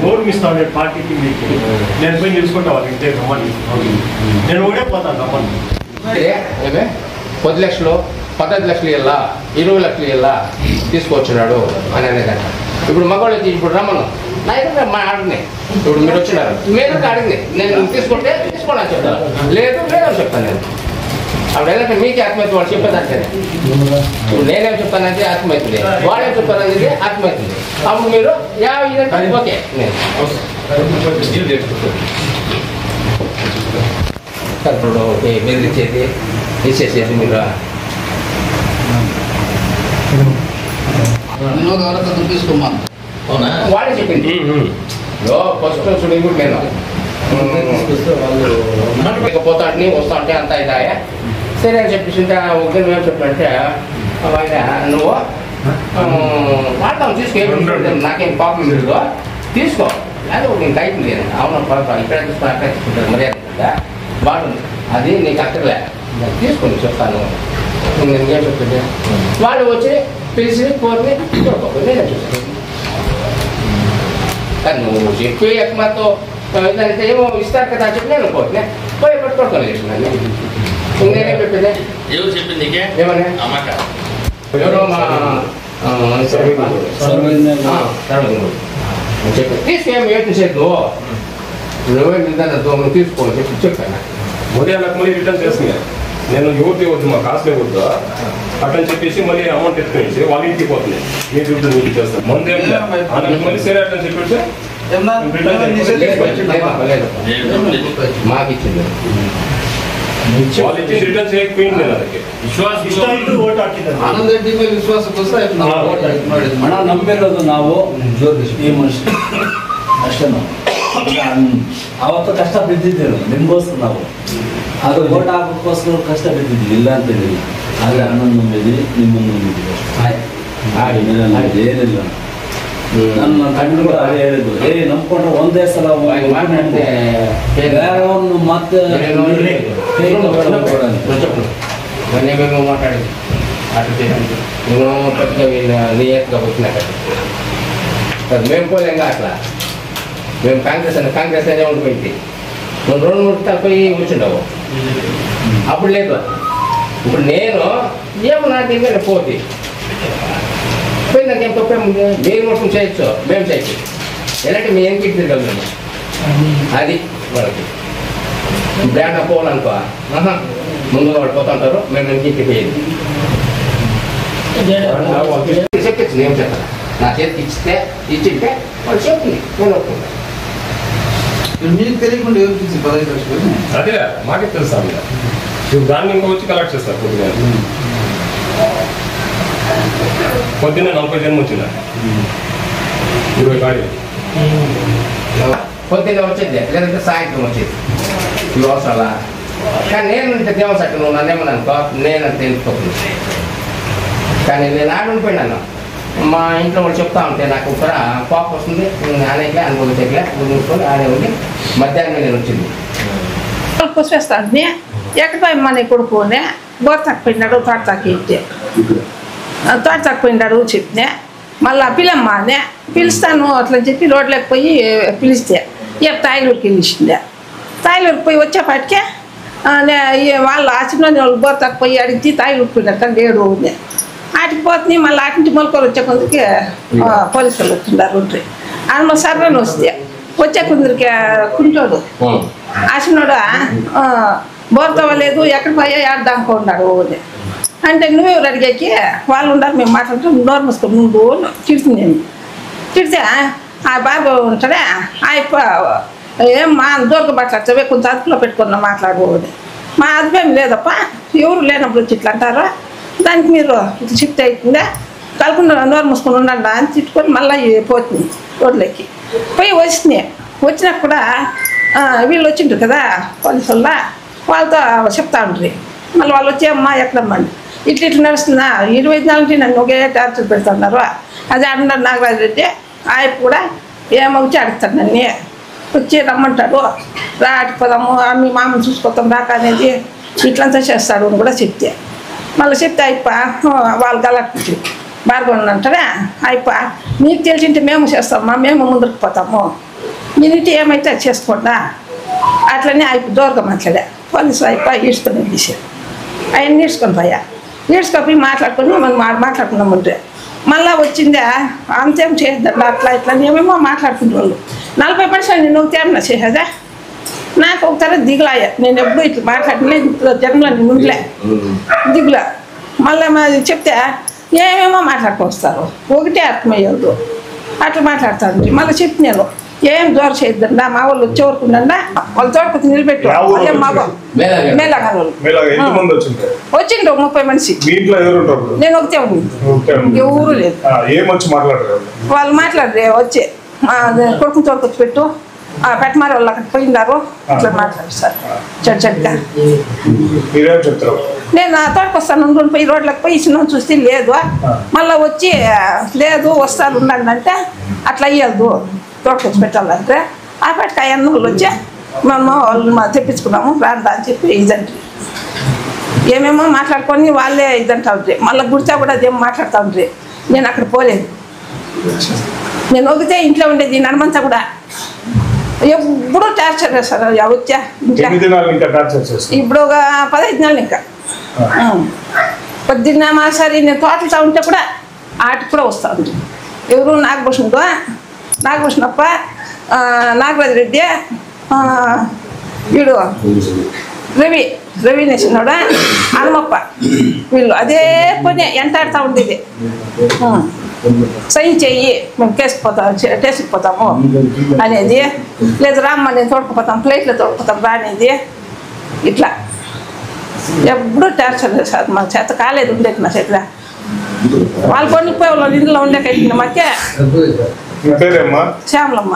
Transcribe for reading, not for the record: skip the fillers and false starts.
గౌరవిస్తాను పార్టీకి మీకు నేను పోయి నిలుచుకుంటా వాళ్ళు ఇంటే రమ్మని నేను ఓడిపోతాను రమ్మని 10 లక్షలు 15 లక్షలు ఇవ్వాలా 20 లక్షలు ఇవ్వాలా తీసుకొచ్చినాడు అని అనేదంట. ఇప్పుడు మగవాళ్ళకి ఇప్పుడు రమ్మను నా దగ్గర మా ఆడిని ఇప్పుడు మీరు వచ్చినారు మీరు అడిగింది నేను తీసుకుంటే తీసుకోండి అని చెప్తాను, లేదు లేదని చెప్తాను నేను. అప్పుడు ఏంటంటే మీకే ఆత్మహత్య వాళ్ళు చెప్పేదంటే ఇప్పుడు నేనేం చెప్తానంటే ఆత్మహత్యలే, వాళ్ళేం చెప్తానంటే ఆత్మహత్యలే. అప్పుడు మీరు ఇదంటే ఓకే నేను ఇప్పుడు బెదిరించేది ఇచ్చేసేది మీరు తీసుకోమా వాళ్ళే చెప్పింది. ఫస్ట్ చూడండి కూడా నేను పోతాడిని వస్తా అంటే అంతా ఇదాయా సరే అని చెప్పేసి ఒకరి ఏం చెప్పంటే నువ్వు వాడతాం తీసుకో, నాకేం ప్రాబ్లం లేదు తీసుకో, లేదా నేను టైప్ లేదు అవును పడతాను ఇక్కడ తీసుకుని అక్కడ తీసుకుంటాను మర్యాద బాగుంది అది నీకు అక్కర్లే తీసుకొని చెప్తాను నేను ఏం చెప్తుంటే వాళ్ళు వచ్చి పిలిచి కోరిని చూడకపోతే నేనే చూస్తాను. కానీ నువ్వు చెప్పి ఎక్కమాతో ఇదంటే ఏమో ఇస్తారు కదా అని చెప్పి నేను కోరినే పోయి పట్టుకోవడం చేస్తున్నాను. నేనేం చెప్పింది ఎవరు చెప్పింది ఏమన్నా ఎవరో మా చెప్పి తీసుకేమి ఏం చేసేది నువ్వే దోమలు తీసుకోని చెప్పి చెప్పాను. ఉదయాలకు మళ్ళీ రిటర్న్ చేస్తున్నాను నేను యువతి వద్దు మా కాస్ట్లే వద్దు అట్లని చెప్పేసి మళ్ళీ అమౌంట్ ఎత్తుకునేసి వాళ్ళ ఇంటికి పోతున్నాయి మీ దుడ్డు నీకు చేస్తాను ముందే మళ్ళీ సరే అట్లని చెప్పేసి మాకు ఇచ్చింది వాళ్ళు ఇచ్చి రిటర్న్ చేయకపోయింది ಆನಂದರೆಡ್ಡಿ ಮೇಲೆ ವಿಶ್ವಾಸಕ್ಕೋಸ್ಕರ ಹಣ ನಂಬಿರೋದು ನಾವು ಈ ಮನುಷ್ಯ ಅಷ್ಟೇ. ನಾವು ಅವತ್ತು ಕಷ್ಟ ಬಿದ್ದಿದ್ದೇವೆ ನಿಮ್ಗೋಸ್ಕರ ನಾವು ಅದು ಓಟ್ ಹಾಕೋಕ್ಕೋಸ್ಕರ ಕಷ್ಟ ಬಿದ್ದಿದ್ವಿ ಇಲ್ಲ ಅಂತ ಹೇಳಿಲ್ಲ. ಆದರೆ ಹಣ್ಣನ್ನು ನಂಬಿದ್ವಿ ನಿಮ್ಮನ್ನು ನಂಬಿದ್ವಿ ಏನಿಲ್ಲ. ನನ್ನ ತಂಡ ಕೂಡ ಅದೇ ಹೇಳಿದ್ರು ನಂಬ್ಕೊಂಡ್ರೆ ಒಂದೇ ಸಲ ಬೇರೆಯವ್ರನ್ನು ಮತ್ತೆ మేము మాట్లాడింది అటు నేను పెద్దగా నియత్గా వచ్చినాక మేము పోలేం అట్లా మేము కాంగ్రెస్ అనే ఉండిపోయింది నువ్వు 2-3 సార్లు పోయి కూర్చుంటావు అప్పుడు లేదు. ఇప్పుడు నేను ఏమో నాకు ఏమైనా పోతే పోయి నాకేం తప్పేముంది మీరు మొత్తం చేయొచ్చు మేము చేయొచ్చు ఎలాంటి మేము ఎంకి తిరగలను అది వాళ్ళకి బ్రాండ్ పోవాలనుకో ముందు వాళ్ళు పోతుంటారు మేము ఎంకి పోయేది చెప్పచ్చు నేను చెప్పాను నా చేతికి ఇచ్చింటే వాళ్ళు చెప్తుంది నేను ఒప్పుకుంటాను. మీకు తెలియకుండా ఎవరికి ఇచ్చి 15 లక్షలు అదే మాకే తెలుసా దాన్ని ఇంకా వచ్చి కలెక్ట్ చేస్తారు పొద్దున్నే 40 జన్మ వచ్చిందా 20 కాడి పొద్దున్న వచ్చేది లేదంటే సాయంత్రం వచ్చేది ఇవి అవసరాలా. కానీ నేను దేవసట్టు నువ్వు నన్నేమని అనుకో నేనంత తెలుసుకోకుండా కానీ నేను ఆడుకుపోయినాను మా ఇంట్లో వాళ్ళు చెప్తా ఉంటే నాకు ఇక్కడ కోపం వస్తుంది ఆనేకే అనుభవించట్లే చూసుకొని ఆడే ఉండి మధ్యాహ్నం నేను వచ్చింది కూర్చేస్తాను ఎక్కడ మన కొడుకునే బోర్తాకు పోయినాడు తోటతాకి ఇచ్చే తోటతాకు పోయినాడు చెప్పినా మళ్ళీ పిల్లమ్మానే పిలుస్తాను అట్లా చెప్పి రోడ్లోకి పోయి పిలిస్తే తాయిలూరుకి వెళ్ళిందే తాయిలూరుకి పోయి వచ్చేపాటికే వాళ్ళు ఆచినోని వాళ్ళు బోర్తాకు పోయి అడిగి తాయిలూరుకి పోయినట్టు లేడు ఆటికి పోతుంది మళ్ళీ ఆటి నుంచి మొలకలు వచ్చే కొందరికి పోలీసు వాళ్ళు వచ్చిండారు రోడ్డు ఆయన సర్వేని వచ్చే కొందరికి కుంటోడు ఆసినోడు బోర్తవ లేదు ఎక్కడ పోయా ఆడదానుకున్నాడు అంటే నువ్వెవరు అడిగాకి వాళ్ళు ఉండాలి మేము మాట్లాడుతూ నోరు మూసుకో నువ్వు తిడుతుంది తిడితే ఆ బాబు ఉంటాడే ఆయప్ప ఏం మా దూరకు మాట్లాడతావే కొంచెం అదుపులో పెట్టుకున్నా మాట్లాడబోదు మా అదుపేం లేదప్ప ఎవరు లేనప్పుడు వచ్చి ఇట్లా అంటారా దానికి మీరు ఇట్లా షిఫ్ట్ అవుతుందా కలుపుకుండా నోరు మూసుకొని ఉండండి అని తిట్టుకొని మళ్ళీ పోతుంది రోడ్లకి పోయి వచ్చినాక కూడా వీళ్ళు వచ్చింటారు కదా పోలీసు వాళ్ళతో చెప్తా ఉంటారు మళ్ళీ వాళ్ళు వచ్చి అమ్మా ఎక్కడమ్మండి ఇట్లా నడుస్తుందా 25 నెలలకి నన్ను ఒకే టార్చర్ పెడుతున్నారు అది అన్నారు నాగరాజు రెడ్డి ఆయన కూడా ఏమొచ్చి అడుగుతాడు నన్ను వచ్చి రమ్మంటాడు రాటి పోదాము మీ మామని చూసుకొస్తాం రాక అనేది ఇట్లంతా చేస్తాడు అని కూడా చెప్తే మళ్ళీ చెప్తే అయిపో వాళ్ళు గలట్టి బార్గొండ అంటారా అయిపో మీకు తెలిసింటే మేము చేస్తామమ్మా మేము ముందుకు పోతాము మీరింటి ఏమైతే అది చేసుకోండా అట్లనే అయిపో దూరంగా మాట్లాడా పోలీసు అయిపో ఈడ్చుకొని తీసారు ఆయన ఈడ్చుకొని పోయా ఈడ్చుకొని మాట్లాడుకొని మనం మాట్లాడుకున్నామంటే మళ్ళీ వచ్చిందా అంతేం చేయొద్దండి అట్లా ఇట్లా ఏమేమో మాట్లాడుకునే వాళ్ళు 40 మనుషులు నువ్వు తేమన్నా చేసేదా నాకు ఒకసారి దిగులాయా నేను ఎప్పుడు ఇట్లా మాట్లాడలేదు జన్మలో నేను ఉండలే దిగులా మళ్ళీ చెప్తే ఏమేమో మాట్లాడుకొస్తారు ఒకటే అర్థమయ్యేది అట్లా మాట్లాడుతాను మళ్ళీ చెప్తే నేను ఏం దూరం చేయొద్దండి మా వాళ్ళు వచ్చే వరకు ఉండండి వాళ్ళు తోడుకొచ్చి నిలబెట్టు అదే మగ మేళగారు వచ్చిండ్రు 30 మనిషి నేను ఒకతే ఉంది ఎవరు లేదు వాళ్ళు మాట్లాడరే వచ్చి కొడుకుని తోడుకొచ్చి పెట్టు పెట్టమారి వాళ్ళు అక్కడ పోయినారు అట్లా మాట్లాడు సార్ చెడ్గా నేను తోడుకొస్తాను పోయి రోడ్లకు పోయి ఇచ్చిన చూస్తే లేదు మళ్ళీ వచ్చి లేదు వస్తారు ఉండండి అంటే అట్లా అయ్యదు తోడుకొచ్చి పెట్టాలంటే ఆ పెట్టకాయ అన్నోళ్ళు వచ్చి మేము వాళ్ళు తెప్పించుకున్నాము రాందా అని చెప్పి ఇదంటే ఏమేమో మాట్లాడుకొని వాళ్ళే ఇదంటా ఉంటాయి మళ్ళీ గుడితే కూడా అదేం మాట్లాడుతూ ఉంటాయి నేను అక్కడ పోలేదు నేను ఒగితే ఇంట్లో ఉండేది నడమంతా కూడా ఎప్పుడు టార్చర్ చేస్తారు వచ్చా ఇప్పుడు ఒక 15 నెలలు ఇంకా పొద్దున్న మా సరే నేను తోటలుతా ఉంటే కూడా ఆటికి కూడా వస్తూ ఉంటుంది ఎవరు నాగభూషణప్ప నాగరాజు రెడ్డి వీడు రవి నేసినోడా హనుమప్ప వీళ్ళు అదే పని ఎంటాడుతూ ఉండేది సైన్ చెయ్యి మేము టేస్ట్కి పోతాము అనేది లేదు రామ్మ నేను తోడుకుపోతాం ప్లేట్లో తోడుకుపోతాం రా అనేది ఇట్లా ఎప్పుడు టార్చర్ సార్ మా చేత కాలేదు ఉండేది మా చేతిలో వాళ్ళు కొనిపోయి వాళ్ళు ఇంట్లో ఉండేకైతే మాకే శ్యామలమ్మ